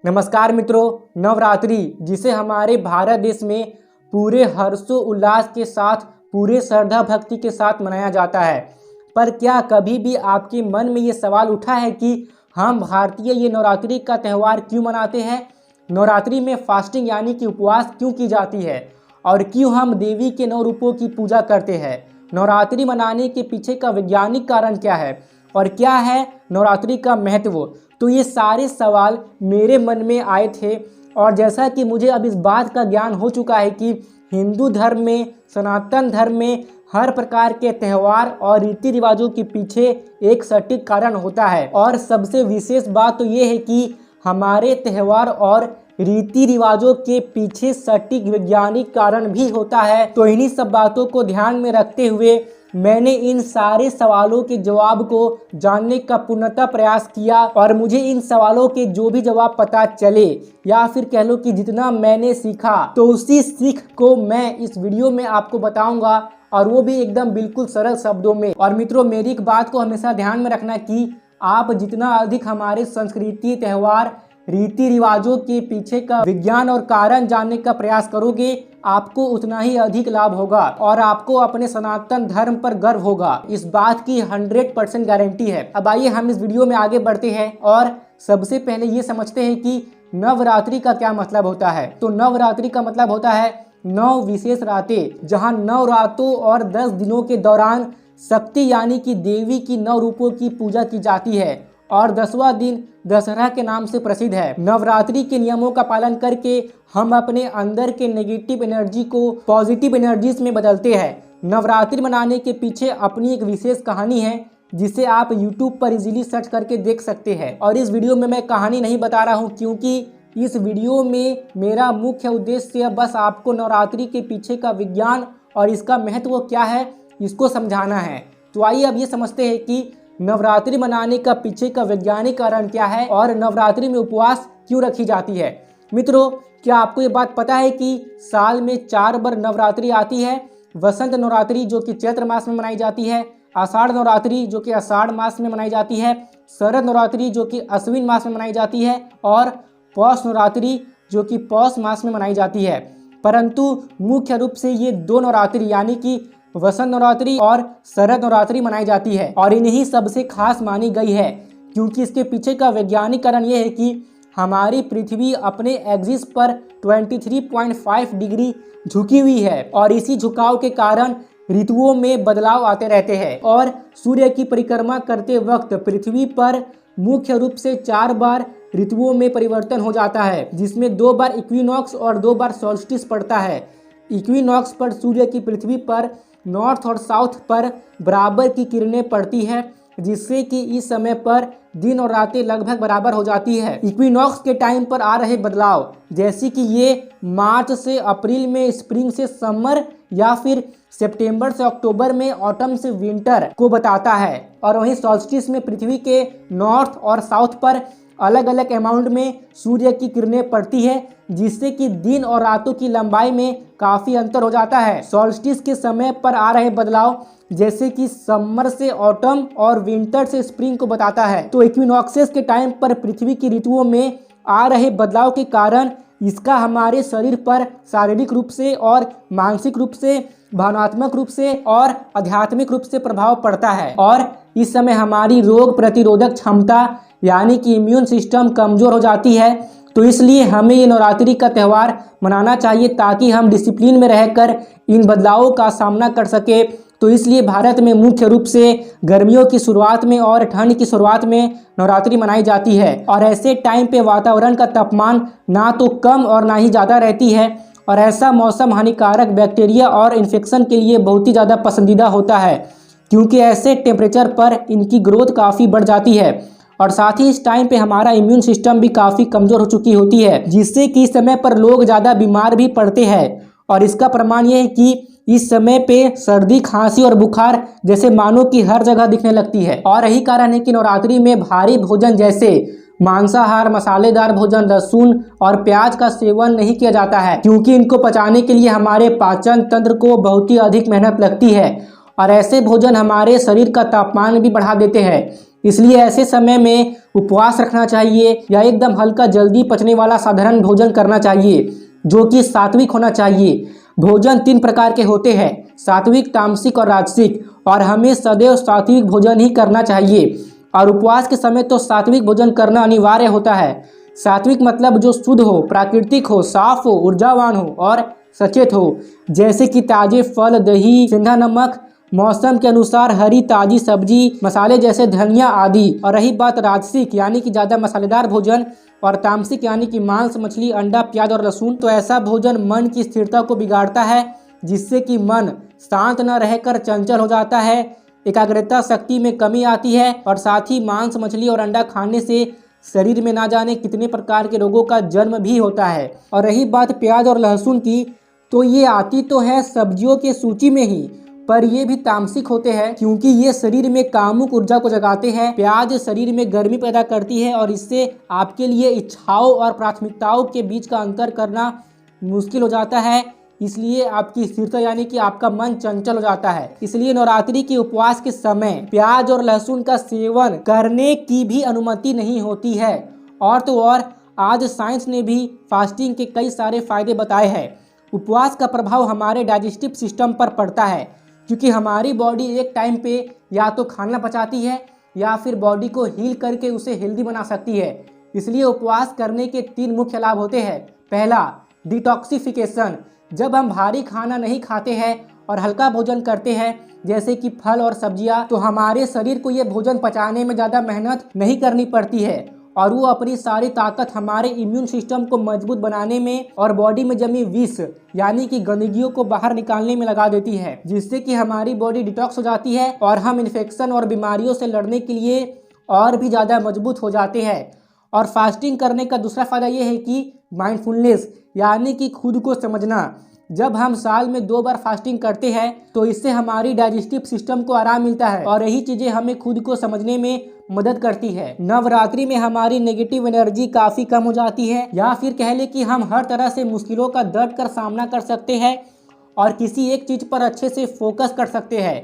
नमस्कार मित्रों, नवरात्रि जिसे हमारे भारत देश में पूरे हर्षो उल्लास के साथ पूरे श्रद्धा भक्ति के साथ मनाया जाता है। पर क्या कभी भी आपके मन में ये सवाल उठा है कि हम भारतीय ये नवरात्रि का त्यौहार क्यों मनाते हैं? नवरात्रि में फास्टिंग यानी कि उपवास क्यों की जाती है और क्यों हम देवी के 9 रूपों की पूजा करते हैं? नवरात्रि मनाने के पीछे का वैज्ञानिक कारण क्या है और क्या है नवरात्रि का महत्व? तो ये सारे सवाल मेरे मन में आए थे और जैसा कि मुझे अब इस बात का ज्ञान हो चुका है कि हिंदू धर्म में, सनातन धर्म में हर प्रकार के त्यौहार और रीति रिवाजों के पीछे एक सटीक कारण होता है। और सबसे विशेष बात तो ये है कि हमारे त्यौहार और रीति रिवाजों के पीछे सटीक वैज्ञानिक कारण भी होता है। तो इन्हीं सब बातों को ध्यान में रखते हुए मैंने इन सारे सवालों के जवाब को जानने का पूर्णतः प्रयास किया और मुझे इन सवालों के जो भी जवाब पता चले या फिर कह लो कि जितना मैंने सीखा तो उसी सीख को मैं इस वीडियो में आपको बताऊंगा और वो भी एकदम बिल्कुल सरल शब्दों में। और मित्रों, मेरी एक बात को हमेशा ध्यान में रखना कि आप जितना अधिक हमारे संस्कृति, त्यौहार, रीति रिवाजों के पीछे का विज्ञान और कारण जानने का प्रयास करोगे, आपको उतना ही अधिक लाभ होगा और आपको अपने सनातन धर्म पर गर्व होगा। इस बात की 100% गारंटी है। अब आइए हम इस वीडियो में आगे बढ़ते हैं और सबसे पहले ये समझते हैं कि नवरात्रि का क्या मतलब होता है। तो नवरात्रि का मतलब होता है 9 विशेष रातें, जहां 9 रातों और 10 दिनों के दौरान शक्ति यानी कि देवी की 9 रूपों की पूजा की जाती है और 10वां दिन दशहरा के नाम से प्रसिद्ध है। नवरात्रि के नियमों का पालन करके हम अपने अंदर के नेगेटिव एनर्जी को पॉजिटिव एनर्जीज में बदलते हैं। नवरात्रि मनाने के पीछे अपनी एक विशेष कहानी है जिसे आप YouTube पर इजीली सर्च करके देख सकते हैं। और इस वीडियो में मैं कहानी नहीं बता रहा हूँ क्योंकि इस वीडियो में मेरा मुख्य उद्देश्य बस आपको नवरात्रि के पीछे का विज्ञान और इसका महत्व क्या है इसको समझाना है। तो आइए अब ये समझते हैं कि नवरात्रि मनाने का पीछे का वैज्ञानिक कारण क्या है और नवरात्रि में उपवास क्यों रखी जाती है। मित्रों, क्या आपको ये बात पता है कि साल में 4 बार नवरात्रि आती है? वसंत नवरात्रि जो कि चैत्र मास में मनाई जाती है, आषाढ़ नवरात्रि जो कि आषाढ़ मास में मनाई जाती है, शरद नवरात्रि जो कि अश्विन मास में मनाई जाती है और पौष नवरात्रि जो कि पौष मास में मनाई जाती है। परंतु मुख्य रूप से ये 2 नवरात्रि यानी कि वसंत नवरात्रि और शरद नवरात्रि मनाई जाती है और इन्हीं सबसे खास मानी गई है क्योंकि इसके पीछे का वैज्ञानिक कारण यह है कि हमारी पृथ्वी अपने एक्सिस पर 23.5 डिग्री झुकी हुई है और इसी झुकाव के कारण ऋतुओं में बदलाव आते रहते हैं। और सूर्य की परिक्रमा करते वक्त पृथ्वी पर मुख्य रूप से 4 बार ऋतुओं में परिवर्तन हो जाता है, जिसमें 2 बार इक्विनॉक्स और 2 बार सॉल्स्टिस पड़ता है। इक्विनॉक्स पर सूर्य की पृथ्वी पर नॉर्थ और साउथ पर बराबर की किरणें पड़ती है, जिससे कि इस समय पर दिन और रातें लगभग बराबर हो जाती है। इक्विनॉक्स के टाइम पर आ रहे बदलाव जैसे कि ये मार्च से अप्रैल में स्प्रिंग से समर या फिर सितंबर से अक्टूबर में ऑटम से विंटर को बताता है। और वहीं सॉल्स्टिस में पृथ्वी के नॉर्थ और साउथ पर अलग अलग अमाउंट में सूर्य की किरणें पड़ती है, जिससे कि दिन और रातों की लंबाई में काफ़ी अंतर हो जाता है। सॉल्स्टिस के समय पर आ रहे बदलाव जैसे कि समर से ऑटम और विंटर से स्प्रिंग को बताता है। तो इक्विनॉक्सेस के टाइम पर पृथ्वी की ऋतुओं में आ रहे बदलाव के कारण इसका हमारे शरीर पर शारीरिक रूप से और मानसिक रूप से, भावनात्मक रूप से और आध्यात्मिक रूप से प्रभाव पड़ता है। और इस समय हमारी रोग प्रतिरोधक क्षमता यानी कि इम्यून सिस्टम कमज़ोर हो जाती है। तो इसलिए हमें ये नवरात्रि का त्यौहार मनाना चाहिए ताकि हम डिसिप्लिन में रहकर इन बदलावों का सामना कर सके। तो इसलिए भारत में मुख्य रूप से गर्मियों की शुरुआत में और ठंड की शुरुआत में नवरात्रि मनाई जाती है और ऐसे टाइम पे वातावरण का तापमान ना तो कम और ना ही ज़्यादा रहती है और ऐसा मौसम हानिकारक बैक्टीरिया और इन्फेक्शन के लिए बहुत ही ज़्यादा पसंदीदा होता है क्योंकि ऐसे टेम्परेचर पर इनकी ग्रोथ काफ़ी बढ़ जाती है और साथ ही इस टाइम पे हमारा इम्यून सिस्टम भी काफ़ी कमज़ोर हो चुकी होती है, जिससे कि इस समय पर लोग ज़्यादा बीमार भी पड़ते हैं। और इसका प्रमाण ये है कि इस समय पे सर्दी, खांसी और बुखार जैसे मानों की हर जगह दिखने लगती है। और यही कारण है कि नवरात्रि में भारी भोजन जैसे मांसाहार, मसालेदार भोजन, लहसुन और प्याज का सेवन नहीं किया जाता है क्योंकि इनको पचाने के लिए हमारे पाचन तंत्र को बहुत ही अधिक मेहनत लगती है और ऐसे भोजन हमारे शरीर का तापमान भी बढ़ा देते हैं। इसलिए ऐसे समय में उपवास रखना चाहिए या एकदम हल्का जल्दी पचने वाला साधारण भोजन करना चाहिए जो कि सात्विक होना चाहिए। भोजन 3 प्रकार के होते हैं, सात्विक, तामसिक और राजसिक, और हमें सदैव सात्विक भोजन ही करना चाहिए। और उपवास के समय तो सात्विक भोजन करना अनिवार्य होता है। सात्विक मतलब जो शुद्ध हो, प्राकृतिक हो, साफ हो, ऊर्जावान हो और सचेत हो, जैसे कि ताजे फल, दही, सेंधा नमक, मौसम के अनुसार हरी ताजी सब्जी, मसाले जैसे धनिया आदि। और रही बात राजसिक यानी कि ज़्यादा मसालेदार भोजन, और तामसिक यानी कि मांस, मछली, अंडा, प्याज और लहसुन, तो ऐसा भोजन मन की स्थिरता को बिगाड़ता है, जिससे कि मन शांत न रहकर चंचल हो जाता है, एकाग्रता शक्ति में कमी आती है, और साथ ही मांस, मछली और अंडा खाने से शरीर में ना जाने कितने प्रकार के रोगों का जन्म भी होता है। और रही बात प्याज और लहसुन की, तो ये आती तो है सब्जियों के सूची में ही, पर ये भी तामसिक होते हैं क्योंकि ये शरीर में कामुक ऊर्जा को जगाते हैं। प्याज शरीर में गर्मी पैदा करती है और इससे आपके लिए इच्छाओं और प्राथमिकताओं के बीच का अंतर करना मुश्किल हो जाता है, इसलिए आपकी स्थिरता यानी कि आपका मन चंचल हो जाता है। इसलिए नवरात्रि के उपवास के समय प्याज और लहसुन का सेवन करने की भी अनुमति नहीं होती है। और तो और आज साइंस ने भी फास्टिंग के कई सारे फायदे बताए हैं। उपवास का प्रभाव हमारे डाइजेस्टिव सिस्टम पर पड़ता है क्योंकि हमारी बॉडी एक टाइम पे या तो खाना पचाती है या फिर बॉडी को हील करके उसे हेल्दी बना सकती है। इसलिए उपवास करने के 3 मुख्य लाभ होते हैं। पहला, डिटॉक्सिफिकेशन। जब हम भारी खाना नहीं खाते हैं और हल्का भोजन करते हैं जैसे कि फल और सब्जियां, तो हमारे शरीर को ये भोजन पचाने में ज़्यादा मेहनत नहीं करनी पड़ती है और वो अपनी सारी ताकत हमारे इम्यून सिस्टम को मजबूत बनाने में और बॉडी में जमी विष यानी कि गंदगियों को बाहर निकालने में लगा देती है, जिससे कि हमारी बॉडी डिटॉक्स हो जाती है और हम इन्फेक्शन और बीमारियों से लड़ने के लिए और भी ज़्यादा मजबूत हो जाते हैं। और फास्टिंग करने का दूसरा फायदा ये है कि माइंडफुलनेस यानी कि खुद को समझना। जब हम साल में 2 बार फास्टिंग करते हैं तो इससे हमारी डाइजेस्टिव सिस्टम को आराम मिलता है और यही चीज़ें हमें खुद को समझने में मदद करती है। नवरात्रि में हमारी नेगेटिव एनर्जी काफ़ी कम हो जाती है, या फिर कह ले कि हम हर तरह से मुश्किलों का डट कर सामना कर सकते हैं और किसी एक चीज़ पर अच्छे से फोकस कर सकते हैं।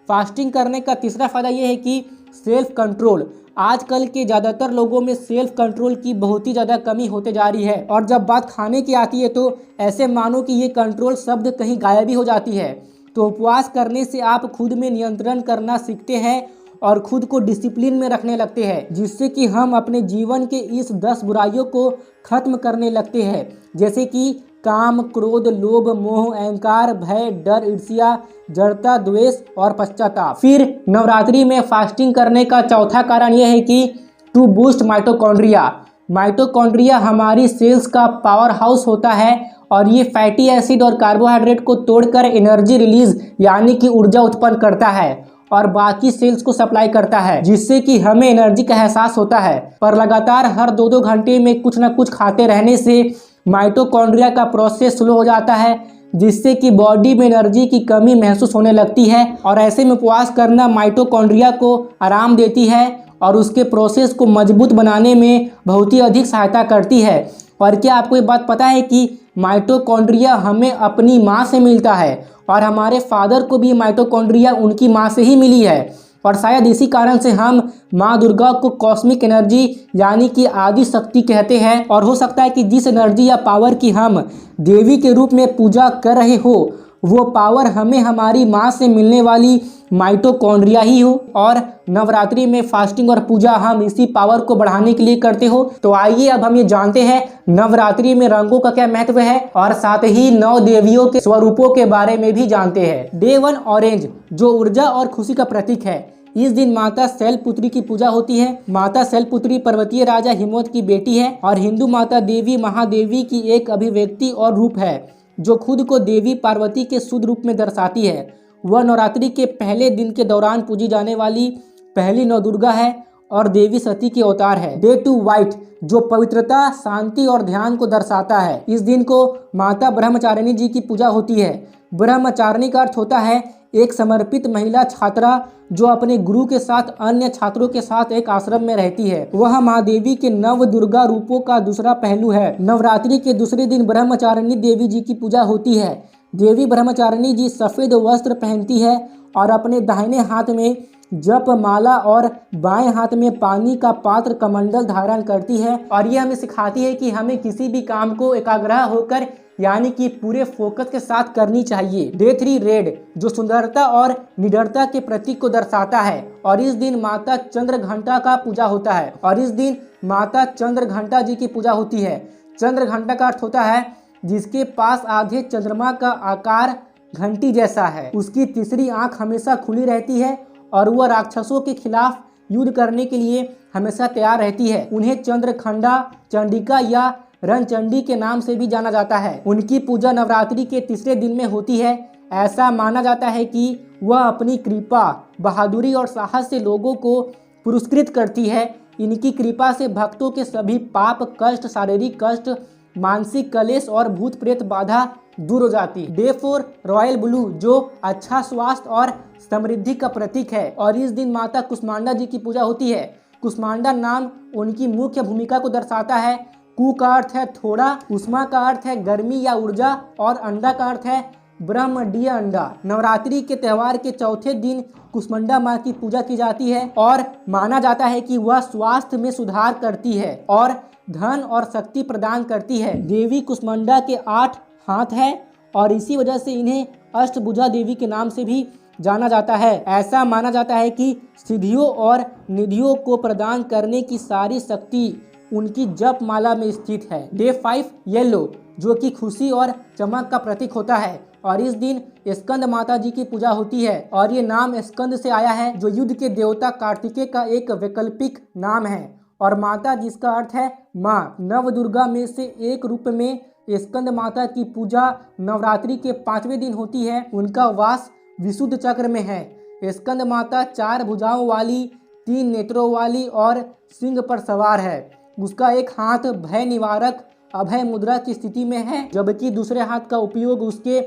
फास्टिंग करने का तीसरा फायदा यह है कि सेल्फ कंट्रोल। आजकल के ज़्यादातर लोगों में सेल्फ कंट्रोल की बहुत ही ज़्यादा कमी होते जा रही है और जब बात खाने की आती है तो ऐसे मानो कि ये कंट्रोल शब्द कहीं गायब ही हो जाती है। तो उपवास करने से आप खुद में नियंत्रण करना सीखते हैं और खुद को डिसिप्लिन में रखने लगते हैं, जिससे कि हम अपने जीवन के इस 10 बुराइयों को खत्म करने लगते हैं, जैसे कि काम, क्रोध, लोभ, मोह, अहंकार, भय, डर, ईर्ष्या, जड़ता, द्वेष और पश्चाताप। फिर नवरात्रि में फास्टिंग करने का चौथा कारण यह है कि टू बूस्ट माइटोकॉन्ड्रिया। माइटोकॉन्ड्रिया हमारी सेल्स का पावर हाउस होता है और ये फैटी एसिड और कार्बोहाइड्रेट को तोड़कर एनर्जी रिलीज यानी कि ऊर्जा उत्पन्न करता है और बाकी सेल्स को सप्लाई करता है, जिससे कि हमें एनर्जी का एहसास होता है। पर लगातार हर 2-2 घंटे में कुछ ना कुछ खाते रहने से माइटोकॉन्ड्रिया का प्रोसेस स्लो हो जाता है, जिससे कि बॉडी में एनर्जी की कमी महसूस होने लगती है और ऐसे में उपवास करना माइटोकॉन्ड्रिया को आराम देती है और उसके प्रोसेस को मजबूत बनाने में बहुत ही अधिक सहायता करती है। और क्या आपको ये बात पता है कि माइटोकॉन्ड्रिया हमें अपनी माँ से मिलता है और हमारे फादर को भी माइटोकॉन्ड्रिया उनकी माँ से ही मिली है और शायद इसी कारण से हम माँ दुर्गा को कॉस्मिक एनर्जी यानी कि आदि शक्ति कहते हैं। और हो सकता है कि जिस एनर्जी या पावर की हम देवी के रूप में पूजा कर रहे हो वो पावर हमें हमारी माँ से मिलने वाली माइटोकॉन्ड्रिया ही हो। और नवरात्रि में फास्टिंग और पूजा हम इसी पावर को बढ़ाने के लिए करते हो। तो आइए अब हम ये जानते हैं नवरात्रि में रंगों का क्या महत्व है और साथ ही 9 देवियों के स्वरूपों के बारे में भी जानते हैं। डे 1 ऑरेंज, जो ऊर्जा और खुशी का प्रतीक है। इस दिन माता शैलपुत्री की पूजा होती है। माता शैलपुत्री पर्वतीय राजा हिमवत की बेटी है और हिंदू माता देवी महादेवी की एक अभिव्यक्ति और रूप है जो खुद को देवी पार्वती के शुद्ध रूप में दर्शाती है। वह नवरात्रि के पहले दिन के दौरान पूजी जाने वाली पहली नवदुर्गा है और देवी सती के अवतार है। डे 2 व्हाइट, जो पवित्रता, शांति और ध्यान को दर्शाता है। इस दिन को माता ब्रह्मचारिणी जी की पूजा होती है। ब्रह्मचारिणी का अर्थ होता है एक समर्पित महिला छात्रा जो अपने गुरु के साथ अन्य छात्रों के साथ एक आश्रम में रहती है। वह माँ देवी के नव दुर्गा रूपों का दूसरा पहलू है। नवरात्रि के दूसरे दिन ब्रह्मचारिणी देवी जी की पूजा होती है। देवी ब्रह्मचारिणी जी सफ़ेद वस्त्र पहनती है और अपने दाहिने हाथ में जप माला और बाएं हाथ में पानी का पात्र कमंडल धारण करती है। और ये हमें सिखाती है कि हमें किसी भी काम को एकाग्र होकर यानी कि पूरे फोकस के साथ करनी चाहिए। डे 3 रेड, जो सुंदरता और निडरता के प्रतीक को दर्शाता है। और इस दिन माता चंद्र घंटा का पूजा होता है। और इस दिन माता चंद्र घंटा जी की पूजा होती है। चंद्र घंटा का अर्थ होता है जिसके पास आधे चंद्रमा का आकार घंटी जैसा है। उसकी तीसरी आंख हमेशा खुली रहती है और वह राक्षसों के खिलाफ युद्ध करने के लिए हमेशा तैयार रहती है। उन्हें चंद्रखंडा, चंडिका या रणचंडी के नाम से भी जाना जाता है। उनकी पूजा नवरात्रि के तीसरे दिन में होती है। ऐसा माना जाता है कि वह अपनी कृपा, बहादुरी और साहस से लोगों को पुरस्कृत करती है। इनकी कृपा से भक्तों के सभी पाप, कष्ट, शारीरिक कष्ट, मानसिक कलेश और भूत प्रेत बाधा दूर हो जाती है। डे 4 रॉयल ब्लू, जो अच्छा स्वास्थ्य और समृद्धि का प्रतीक है। और इस दिन माता कुष्मांडा जी की पूजा होती है। कुष्मांडा नाम उनकी मुख्य भूमिका को दर्शाता है। कु का अर्थ है थोड़ा, उष्मा का अर्थ है गर्मी या ऊर्जा, और अंडा का अर्थ है ब्रह्मंडीय अंडा। नवरात्रि के त्यौहार के चौथे दिन कुष्मांडा माँ की पूजा की जाती है और माना जाता है कि वह स्वास्थ्य में सुधार करती है और धन और शक्ति प्रदान करती है। देवी कुष्मांडा के 8 हाथ है और इसी वजह से इन्हें अष्टभुजा देवी के नाम से भी जाना जाता है। ऐसा माना जाता है कि सिद्धियों और निधियों को प्रदान करने की सारी शक्ति उनकी जप माला में स्थित है। डे 5 येलो, जो कि खुशी और चमक का प्रतीक होता है। और इस दिन स्कंद माता जी की पूजा होती है। और ये नाम स्कंद से आया है, जो युद्ध के देवता कार्तिकेय का एक वैकल्पिक नाम है। और माता जिसका अर्थ है माँ, नव दुर्गा में से एक रूप में स्कंद माता की पूजा नवरात्रि के 5वें दिन होती है। उनका वास विशुद्ध चक्र में है। स्कंद माता 4 भुजाओं वाली, 3 नेत्रों वाली और सिंह पर सवार है। उसका एक हाथ भय निवारक अभय मुद्रा की स्थिति में है, जबकि दूसरे हाथ का उपयोग उसके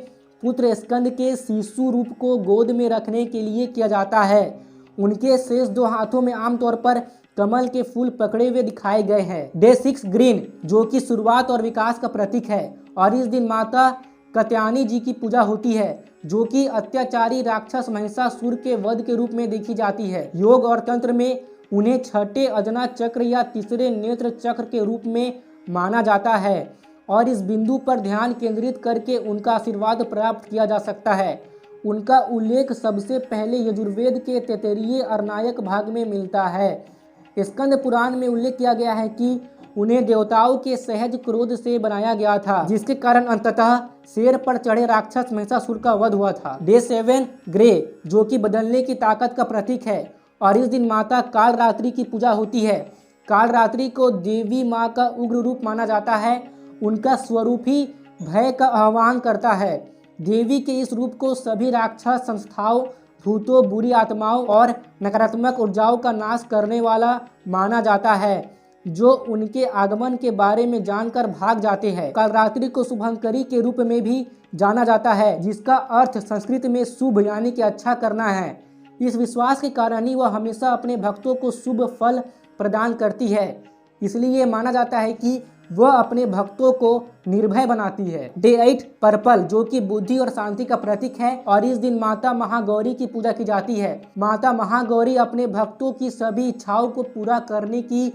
पुत्र स्कंद के शिशु रूप को गोद में रखने के लिए किया जाता है। उनके शेष 2 हाथों में आमतौर पर कमल के फूल पकड़े हुए दिखाए गए हैं। डे 6 ग्रीन, जो कि शुरुआत और विकास का प्रतीक है। और इस दिन माता कात्यायनी जी की पूजा होती है, जो कि अत्याचारी राक्षस महिषासुर के वध के रूप में देखी जाती है। योग और तंत्र में उन्हें छठे अजना चक्र या तीसरे नेत्र चक्र के रूप में माना जाता है और इस बिंदु पर ध्यान केंद्रित करके उनका आशीर्वाद प्राप्त किया जा सकता है। उनका उल्लेख सबसे पहले यजुर्वेद के 33वें अर्नायक भाग में मिलता है। स्कंद पुराण में उल्लेख किया गया है कि उन्हें देवताओं के सहज क्रोध से बनाया गया था, जिसके कारण अंततः शेर पर चढ़े राक्षस महिषासुर का वध हुआ था। डे 7 ग्रे, जो कि बदलने की ताकत का प्रतीक है। और इस दिन माता कालरात्रि की पूजा होती है। कालरात्रि को देवी माँ का उग्र रूप माना जाता है। उनका स्वरूप ही भय का आह्वान करता है। देवी के इस रूप को सभी राक्षस संस्थाओं, भूतों, बुरी आत्माओं और नकारात्मक ऊर्जाओं का नाश करने वाला माना जाता है, जो उनके आगमन के बारे में जानकर भाग जाते हैं। कालरात्रि को शुभंकरी के रूप में भी जाना जाता है, जिसका अर्थ संस्कृत में शुभ यानी कि अच्छा करना है। इस विश्वास के कारण ही वह हमेशा अपने भक्तों को शुभ फल प्रदान करती है। इसलिए माना जाता है कि वह अपने भक्तों को निर्भय बनाती है। डे 8 पर्पल, जो कि बुद्धि और शांति का प्रतीक है। और इस दिन माता महागौरी की पूजा की जाती है। माता महागौरी अपने भक्तों की सभी इच्छाओं को पूरा करने की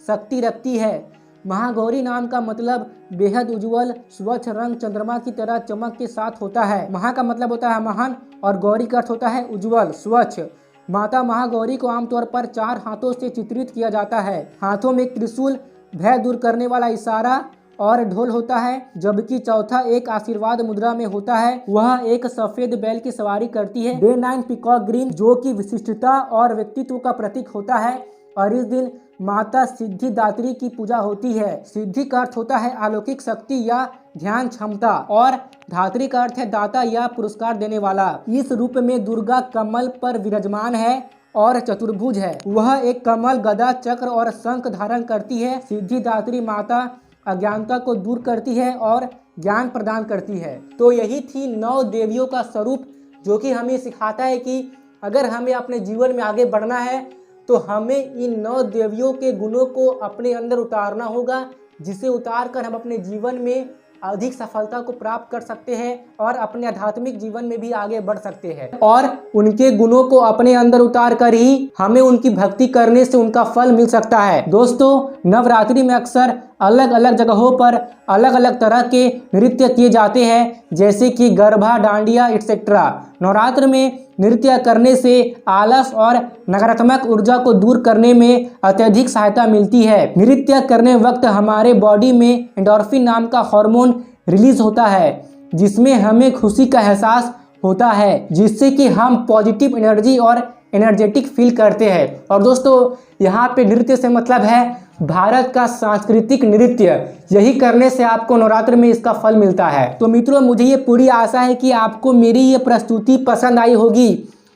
शक्ति रखती है। महागौरी नाम का मतलब बेहद उज्जवल स्वच्छ रंग चंद्रमा की तरह चमक के साथ होता है। महा का मतलब होता है महान और गौरी का अर्थ होता है उज्जवल, स्वच्छ। माता महागौरी को आमतौर पर 4 हाथों से चित्रित किया जाता है। हाथों में त्रिशूल, भय दूर करने वाला इशारा और ढोल होता है, जबकि चौथा एक आशीर्वाद मुद्रा में होता है। वह एक सफेद बैल की सवारी करती है। डे 9 पीकॉक ग्रीन, जो कि विशिष्टता और व्यक्तित्व का प्रतीक होता है। और इस दिन माता सिद्धिदात्री की पूजा होती है। सिद्धि का अर्थ होता है अलौकिक शक्ति या ध्यान क्षमता, और धात्री का अर्थ है दाता या पुरस्कार देने वाला। इस रूप में दुर्गा कमल पर विराजमान है और चतुर्भुज है। वह एक कमल, गदा, चक्र और शंख धारण करती है। सिद्धिदात्री माता अज्ञानता को दूर करती है और ज्ञान प्रदान करती है। तो यही थी 9 देवियों का स्वरूप, जो कि हमें सिखाता है कि अगर हमें अपने जीवन में आगे बढ़ना है तो हमें इन 9 देवियों के गुणों को अपने अंदर उतारना होगा, जिसे उतार कर हम अपने जीवन में अधिक सफलता को प्राप्त कर सकते हैं और अपने आध्यात्मिक जीवन में भी आगे बढ़ सकते हैं। और उनके गुणों को अपने अंदर उतार कर ही हमें उनकी भक्ति करने से उनका फल मिल सकता है। दोस्तों, नवरात्रि में अक्सर अलग अलग जगहों पर अलग अलग तरह के नृत्य किए जाते हैं, जैसे कि गरबा, डांडिया एक्सेट्रा। नवरात्र में नृत्य करने से आलस और नकारात्मक ऊर्जा को दूर करने में अत्यधिक सहायता मिलती है। नृत्य करने वक्त हमारे बॉडी में एंडोर्फिन नाम का हार्मोन रिलीज होता है, जिसमें हमें खुशी का एहसास होता है, जिससे कि हम पॉजिटिव एनर्जी और एनर्जेटिक फील करते हैं। और दोस्तों, यहाँ पे नृत्य से मतलब है भारत का सांस्कृतिक नृत्य। यही करने से आपको नवरात्र में इसका फल मिलता है। तो मित्रों, मुझे ये पूरी आशा है कि आपको मेरी ये प्रस्तुति पसंद आई होगी।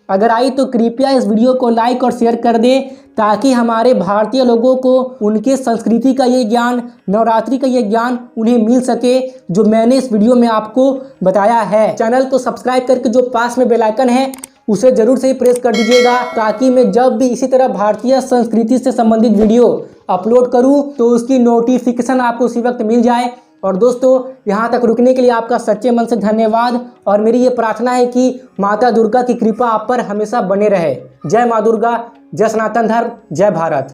अगर आई तो कृपया इस वीडियो को लाइक और शेयर कर दें, ताकि हमारे भारतीय लोगों को उनके संस्कृति का ये ज्ञान, नवरात्रि का ये ज्ञान उन्हें मिल सके, जो मैंने इस वीडियो में आपको बताया है। चैनल को सब्सक्राइब करके जो पास में बेल आइकन है उसे जरूर से ही प्रेस कर दीजिएगा, ताकि मैं जब भी इसी तरह भारतीय संस्कृति से संबंधित वीडियो अपलोड करूं तो उसकी नोटिफिकेशन आपको उसी वक्त मिल जाए। और दोस्तों, यहाँ तक रुकने के लिए आपका सच्चे मन से धन्यवाद। और मेरी ये प्रार्थना है कि माता दुर्गा की कृपा आप पर हमेशा बने रहे। जय माँ दुर्गा, जय सनातन धर्म, जय भारत।